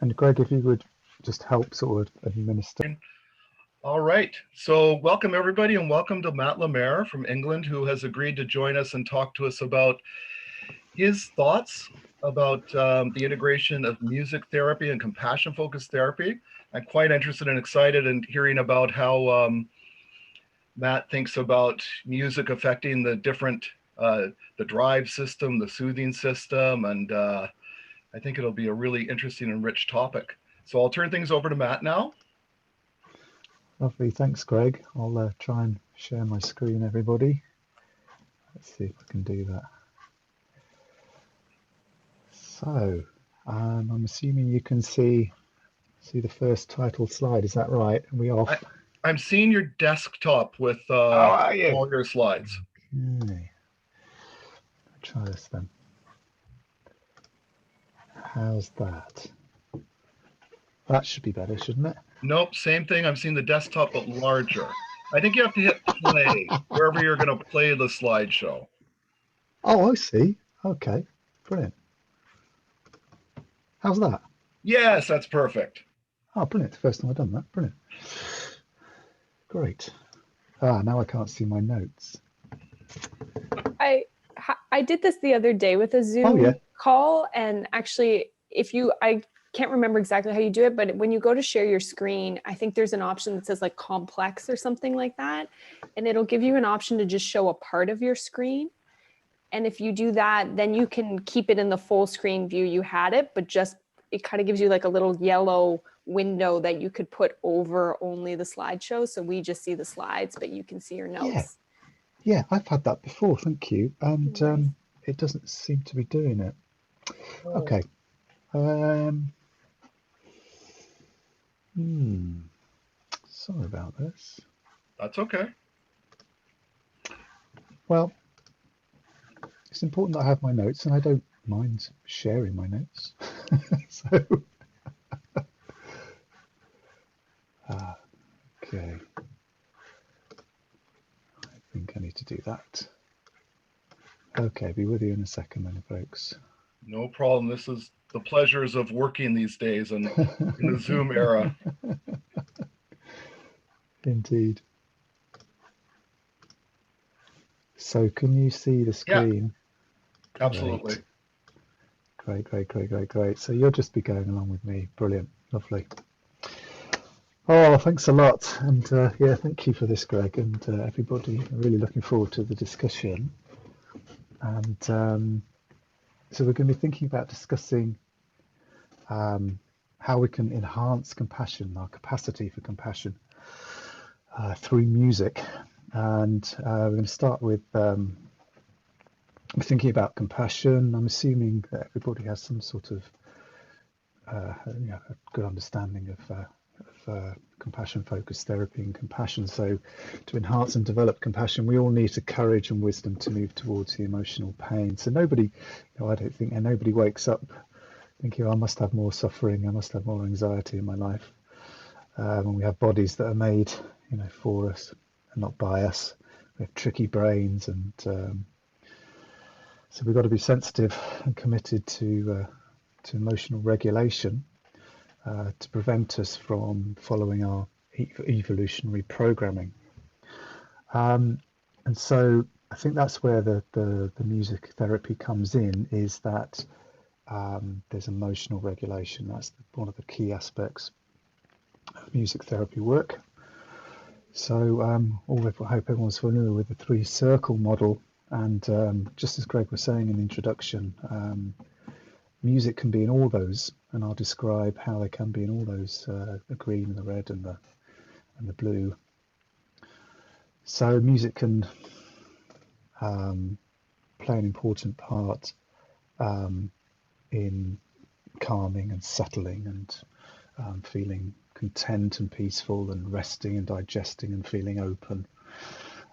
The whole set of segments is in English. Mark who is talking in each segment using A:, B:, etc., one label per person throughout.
A: And Greg, if you would just help sort of administer.
B: All right. So welcome everybody and welcome to Matt Mare from England, who has agreed to join us and talk to us about his thoughts about the integration of music therapy and compassion focused therapy. I'm quite interested and excited in hearing about how Matt thinks about music affecting the different, the drive system, the soothing system, and I think it'll be a really interesting and rich topic. So I'll turn things over to Matt now.
A: Lovely, thanks, Greg. I'll try and share my screen, everybody. Let's see if I can do that. So, I'm assuming you can see the first title slide. Is that right? Are we off?
B: I'm seeing your desktop with
A: Are you?
B: all your slides.
A: Okay. Try this then. How's that? That should be better, shouldn't it?
B: Nope, same thing. I'm seeing the desktop but larger. I think you have to hit play wherever you're going to play the slideshow.
A: Oh, I see. Okay, brilliant. How's that?
B: Yes, that's perfect.
A: Oh, brilliant. The first time I've done that. Brilliant. Great. Now I can't see my notes.
C: I did this the other day with a Zoom call, and actually, I can't remember exactly how you do it, but when you go to share your screen, I think there's an option that says like complex or something like that, and it'll give you an option to just show a part of your screen. And if you do that, then you can keep it in the full screen view you had it, but just it kind of gives you like a little yellow window that you could put over only the slideshow. So we just see the slides, but you can see your notes.
A: Yeah, I've had that before, thank you. And it doesn't seem to be doing it. Okay. Sorry about this.
B: That's okay.
A: Well, it's important that I have my notes, and I don't mind sharing my notes. So, okay. I think I need to do that. Okay, be with you in a second then, folks.
B: No problem. This is the pleasures of working these days and in the Zoom era.
A: Indeed. So can you see the screen?
B: Yeah, absolutely.
A: Great. So you'll just be going along with me. Brilliant. Lovely. Oh, thanks a lot. And yeah, thank you for this, Greg, and everybody. I'm really looking forward to the discussion. And so we're going to be thinking about discussing how we can enhance compassion, our capacity for compassion through music. And we're going to start with thinking about compassion. I'm assuming that everybody has some sort of a good understanding of compassion-focused therapy and compassion. So to enhance and develop compassion, we all need the courage and wisdom to move towards the emotional pain. So nobody, I don't think, and nobody wakes up thinking, I must have more suffering, I must have more anxiety in my life. And we have bodies that are made, for us and not by us. We have tricky brains, and so we've got to be sensitive and committed to emotional regulation to prevent us from following our evolutionary programming. And so I think that's where the music therapy comes in, is that there's emotional regulation. That's one of the key aspects of music therapy work. So I hope everyone's familiar with the 3-circle model. And just as Greg was saying in the introduction, music can be in all those, and I'll describe how they can be in all those, the green and the red and the blue. So music can play an important part in calming and settling and feeling content and peaceful and resting and digesting and feeling open.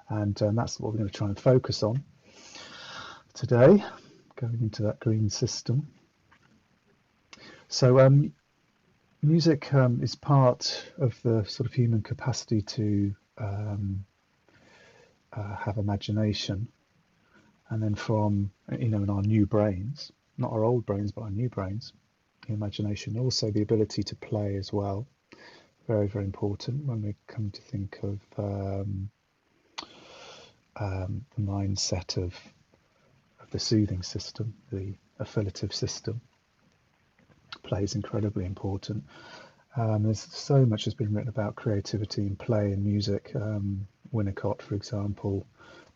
A: And that's what we're going to try and focus on today, going into that green system. So music is part of the sort of human capacity to have imagination, and then from in our new brains, not our old brains but our new brains, imagination. Also the ability to play as well. Very, very important when we come to think of the mindset of the soothing system, the affiliative system. Play is incredibly important. There's so much has been written about creativity and play in music. Winnicott, for example,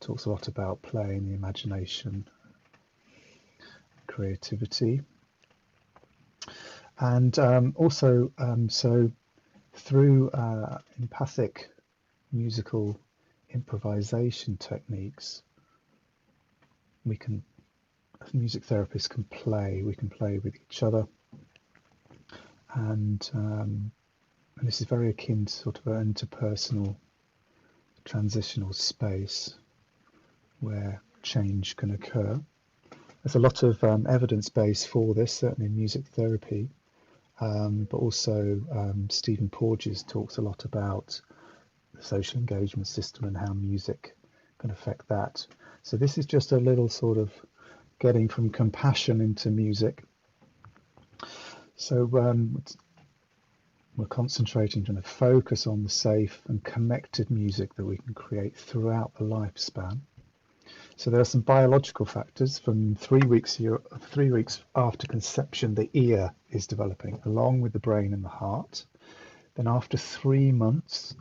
A: talks a lot about play and the imagination, creativity. And also, so through empathic musical improvisation techniques, we can, music therapists can play, we can play with each other. And this is very akin to sort of an interpersonal transitional space where change can occur. There's a lot of evidence base for this, certainly in music therapy, but also Stephen Porges talks a lot about the social engagement system and how music can affect that. So this is just a little sort of getting from compassion into music. So we're concentrating, trying to focus on the safe and connected music that we can create throughout the lifespan. So there are some biological factors. From 3 weeks after conception, the ear is developing along with the brain and the heart. Then after 3 months,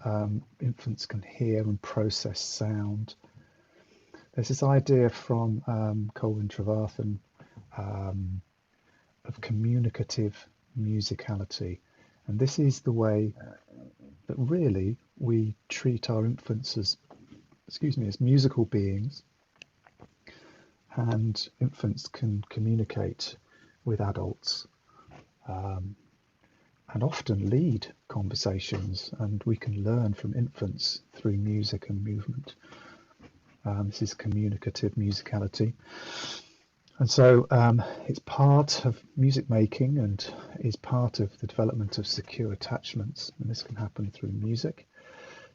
A: infants can hear and process sound. There's this idea from Colwyn Trevarthen of communicative musicality. And this is the way that really we treat our infants as, as musical beings. And infants can communicate with adults and often lead conversations, and we can learn from infants through music and movement. This is communicative musicality. And so it's part of music making and is part of the development of secure attachments, and this can happen through music.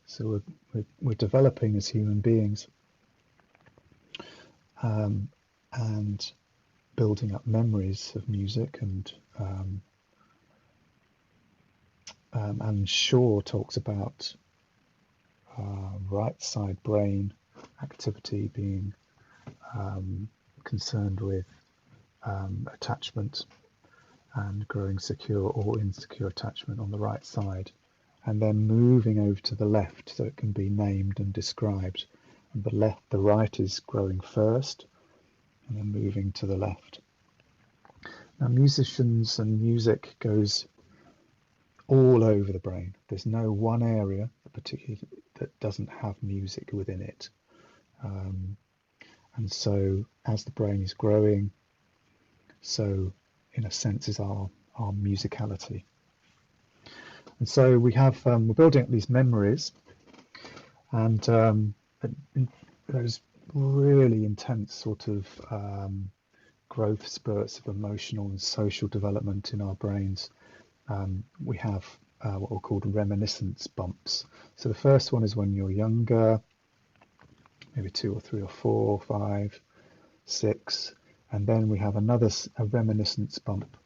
A: So we're developing as human beings and building up memories of music, and Shaw talks about right side brain activity being concerned with attachment and growing secure or insecure attachment on the right side, and then moving over to the left so it can be named and described. And the right is growing first, and then moving to the left. Now, musicians and music goes all over the brain. There's no one area particularly that doesn't have music within it. And so as the brain is growing, so in a sense is our musicality. And so we have, we're building up these memories, and those really intense sort of growth spurts of emotional and social development in our brains. We have what are called reminiscence bumps. So the first one is when you're younger, maybe 2 or 3 or 4, 5, 6, and then we have a reminiscence bump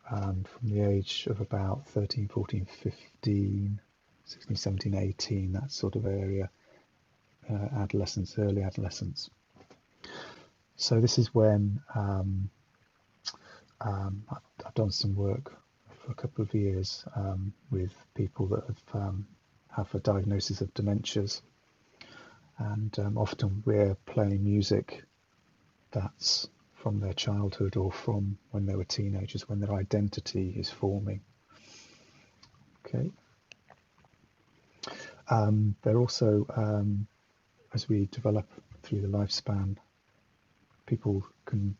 A: from the age of about 13, 14, 15, 16, 17, 18, that sort of area, adolescence, early adolescence. So this is when I've done some work for a couple of years with people that have a diagnosis of dementias, and often we're playing music that's from their childhood or from when they were teenagers, when their identity is forming. Okay. They're also, as we develop through the lifespan, people can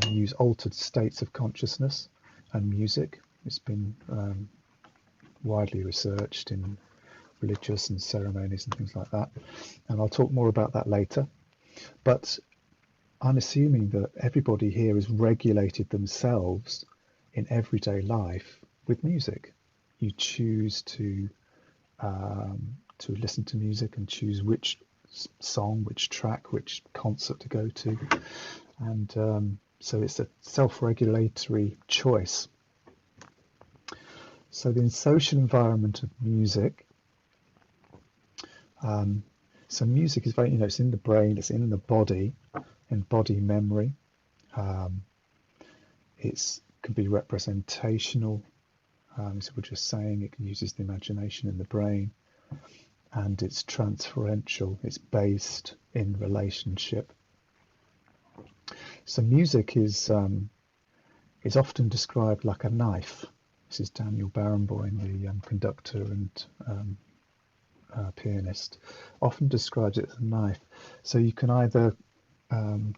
A: use altered states of consciousness and music. It's been widely researched in religious and ceremonies and things like that, and I'll talk more about that later. But I'm assuming that everybody here has regulated themselves in everyday life with music. You choose to listen to music and choose which song, which track, which concert to go to, and so it's a self-regulatory choice. So the social environment of music. So music is very, it's in the brain, it's in the body, in body memory. It can be representational. So we're just saying it uses the imagination in the brain, and it's transferential. It's based in relationship. So music is often described like a knife. This is Daniel Barenboim, the conductor and pianist, often describes it as a knife. So you can either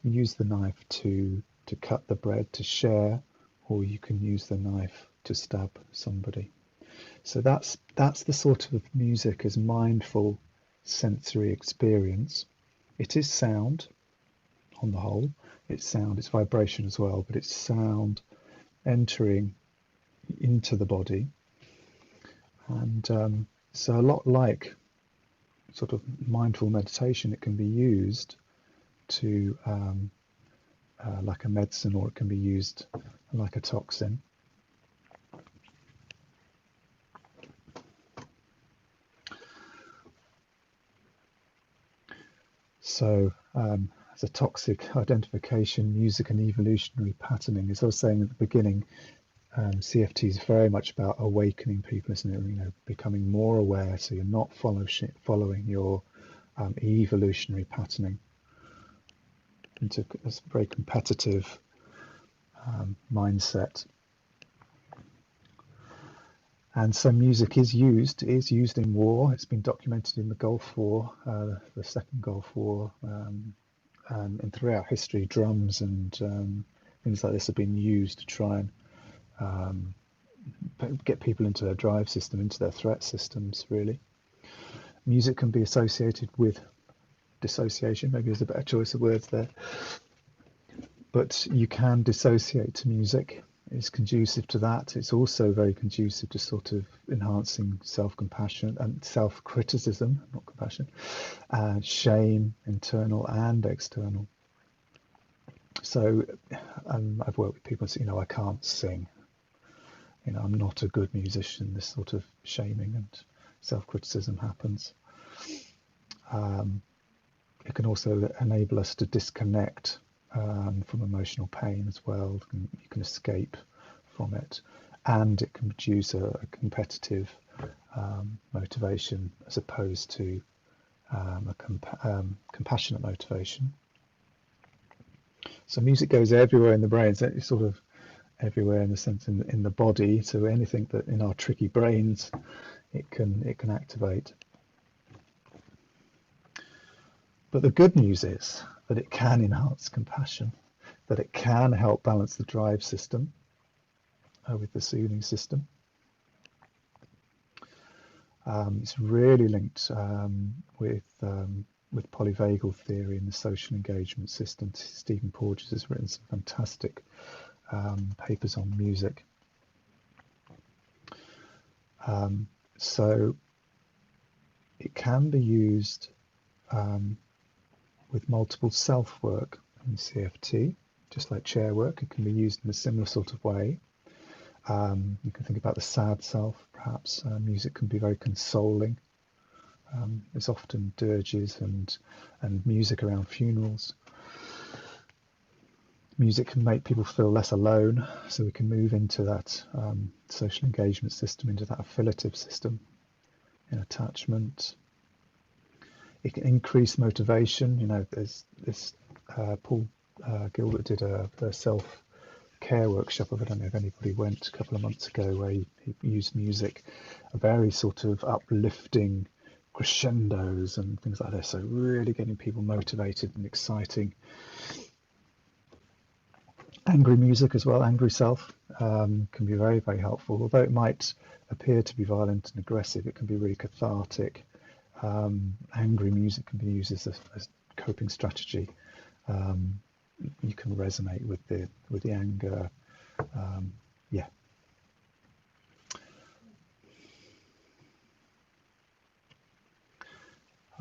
A: use the knife to cut the bread to share, or you can use the knife to stab somebody. So that's the sort of music as mindful sensory experience. It is sound on the whole. It's sound, it's vibration as well, but it's sound entering into the body. And so a lot like sort of mindful meditation, it can be used to like a medicine, or it can be used like a toxin. So as a toxic identification, music and evolutionary patterning, as I was saying at the beginning, CFT is very much about awakening people, isn't it? Becoming more aware, so you're not following your evolutionary patterning into a very competitive mindset. And so music is used in war. It's been documented in the Gulf War, the Second Gulf War, and throughout history, drums and things like this have been used to try and get people into their drive system, into their threat systems, really. Music can be associated with dissociation, maybe there's a better choice of words there. But you can dissociate to music. It's conducive to that. It's also very conducive to sort of enhancing self-compassion and self-criticism, not compassion, shame, internal and external. So I've worked with people who say, I can't sing. I'm not a good musician. This sort of shaming and self-criticism happens. It can also enable us to disconnect from emotional pain as well. You can escape from it, and it can produce a competitive motivation as opposed to a compassionate motivation. So music goes everywhere in the brain. So it's sort of everywhere in the sense in the body. So anything that in our tricky brains, it can activate. But the good news is that it can enhance compassion, that it can help balance the drive system with the soothing system. It's really linked with polyvagal theory and the social engagement system. Stephen Porges has written some fantastic papers on music. So it can be used with multiple self-work in CFT, just like chair work. It can be used in a similar sort of way. You can think about the sad self, perhaps. Music can be very consoling. There's often dirges and music around funerals. Music can make people feel less alone, so we can move into that social engagement system, into that affiliative system in attachment. It can increase motivation. There's this Paul Gilbert did a self-care workshop. I don't know if anybody went a couple of months ago, where he used music, a very sort of uplifting crescendos and things like this. So really getting people motivated and exciting. Angry music as well, angry self, can be very, very helpful. Although it might appear to be violent and aggressive, it can be really cathartic. Angry music can be used as a coping strategy. You can resonate with the anger. Yeah.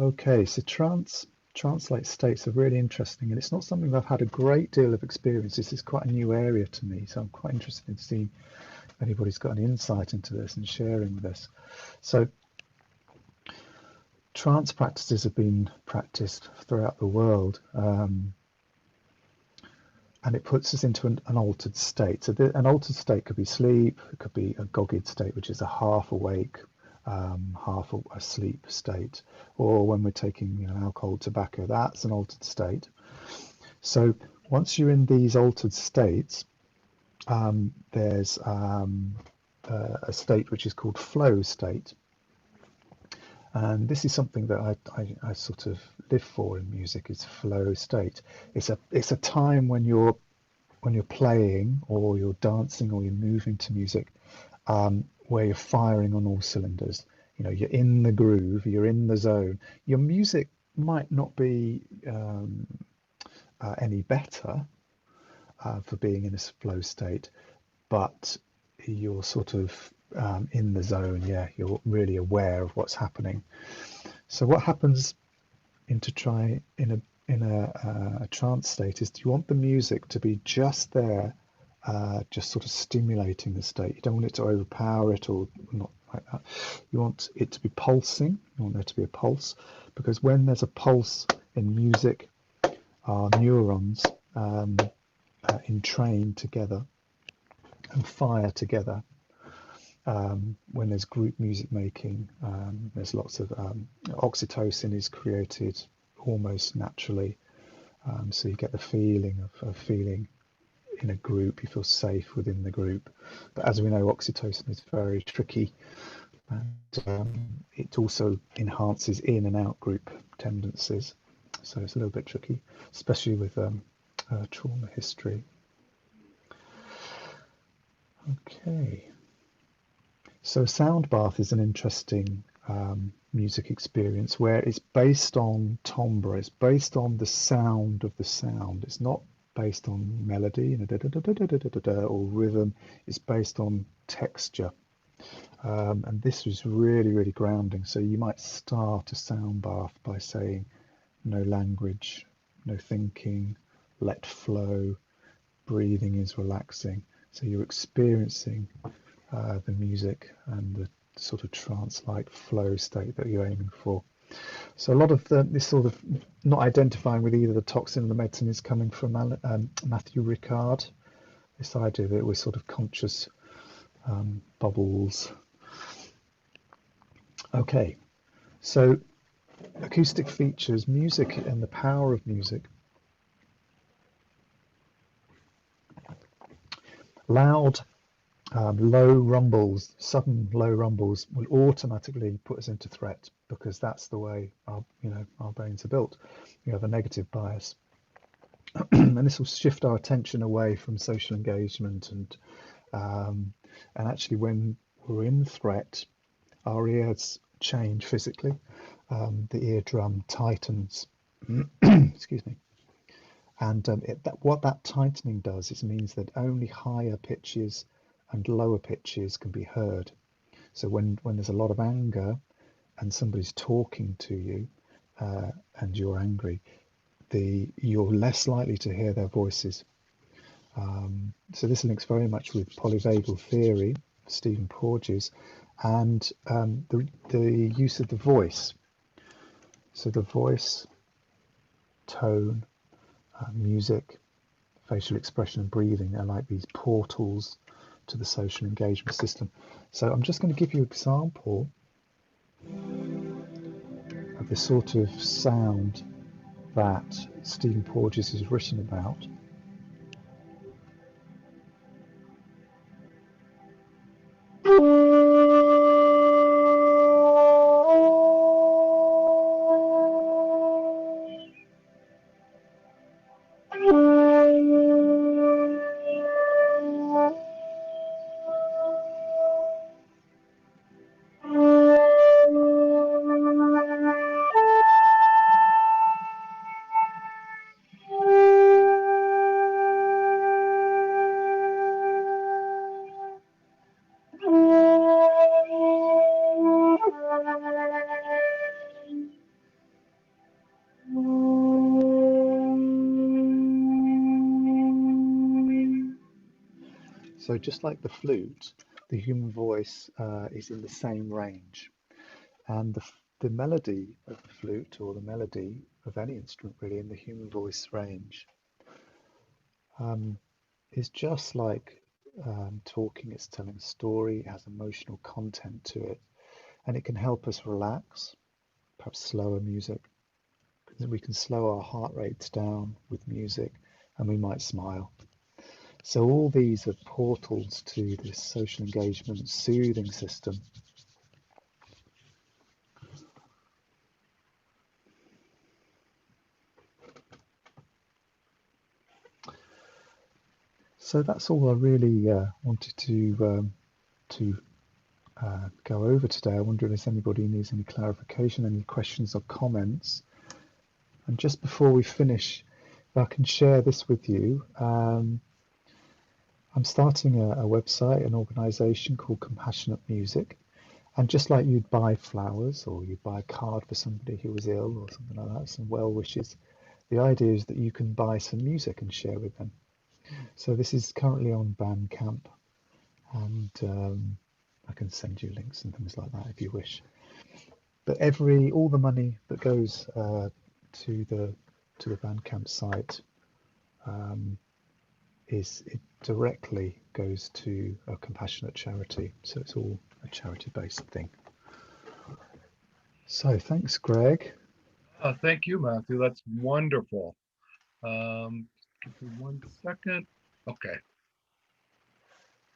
A: Okay, so trance-like states are really interesting, and it's not something I've had a great deal of experience. This is quite a new area to me, so I'm quite interested in seeing anybody's got any insight into this and sharing with us. So trance practices have been practiced throughout the world, and it puts us into an altered state. So an altered state could be sleep, it could be a gogged state, which is a half awake, half asleep state, or when we're taking alcohol, tobacco, that's an altered state. So once you're in these altered states, there's a state which is called flow state. And this is something that I sort of live for in music, is flow state. It's a time when you're playing or you're dancing or you're moving to music, where you're firing on all cylinders. You're in the groove, you're in the zone. Your music might not be any better for being in a flow state, but you're sort of in the zone. Yeah, you're really aware of what's happening. So what happens in a trance state is, you want the music to be just there, just sort of stimulating the state. You don't want it to overpower it or not like that. You want it to be pulsing. You want there to be a pulse, because when there's a pulse in music, our neurons entrain together and fire together. When there's group music making, there's lots of oxytocin is created almost naturally. So you get the feeling of feeling in a group, you feel safe within the group. But as we know, oxytocin is very tricky, and it also enhances in and out group tendencies. So it's a little bit tricky, especially with trauma history. Okay. So sound bath is an interesting music experience where it's based on timbre, it's based on the sound of the sound. It's not based on melody or rhythm. It's based on texture. And this was really, really grounding. So you might start a sound bath by saying, no language, no thinking, let flow, breathing is relaxing. So you're experiencing the music and the sort of trance-like flow state that you're aiming for. So a lot of this sort of not identifying with either the toxin or the medicine is coming from Matthew Ricard. This idea that we're sort of conscious bubbles. Okay, so acoustic features, music and the power of music. Loud low rumbles, sudden low rumbles will automatically put us into threat, because that's the way our brains are built. We have a negative bias, and this will shift our attention away from social engagement, and actually when we're in threat, our ears change physically. The eardrum tightens. Excuse me. And what that tightening does is means that only higher pitches and lower pitches can be heard. So when there's a lot of anger and somebody's talking to you and you're angry, you're less likely to hear their voices. So this links very much with polyvagal theory, Stephen Porges, and the use of the voice. So the voice, tone, music, facial expression and breathing are like these portals to the social engagement system. So I'm just going to give you an example of the sort of sound that Stephen Porges has written about. So just like the flute, the human voice is in the same range. And the melody of the flute, or the melody of any instrument really, in the human voice range is just like talking. It's telling a story, it has emotional content to it, and it can help us relax, perhaps slower music. We can slow our heart rates down with music, and we might smile. So all these are portals to this social engagement soothing system. So that's all I really wanted to go over today. I wonder if anybody needs any clarification, any questions or comments. And just before we finish, if I can share this with you, I'm starting a website, an organization called Compassionate Music. And just like you'd buy flowers or you'd buy a card for somebody who was ill or something like that, some well wishes, the idea is that you can buy some music and share with them. So this is currently on Bandcamp, and I can send you links and things like that if you wish. But all the money that goes to the Bandcamp site it directly goes to a compassionate charity. So it's all a charity-based thing. So thanks, Greg.
B: Thank you, Matthew. That's wonderful. Give me 1 second. Okay.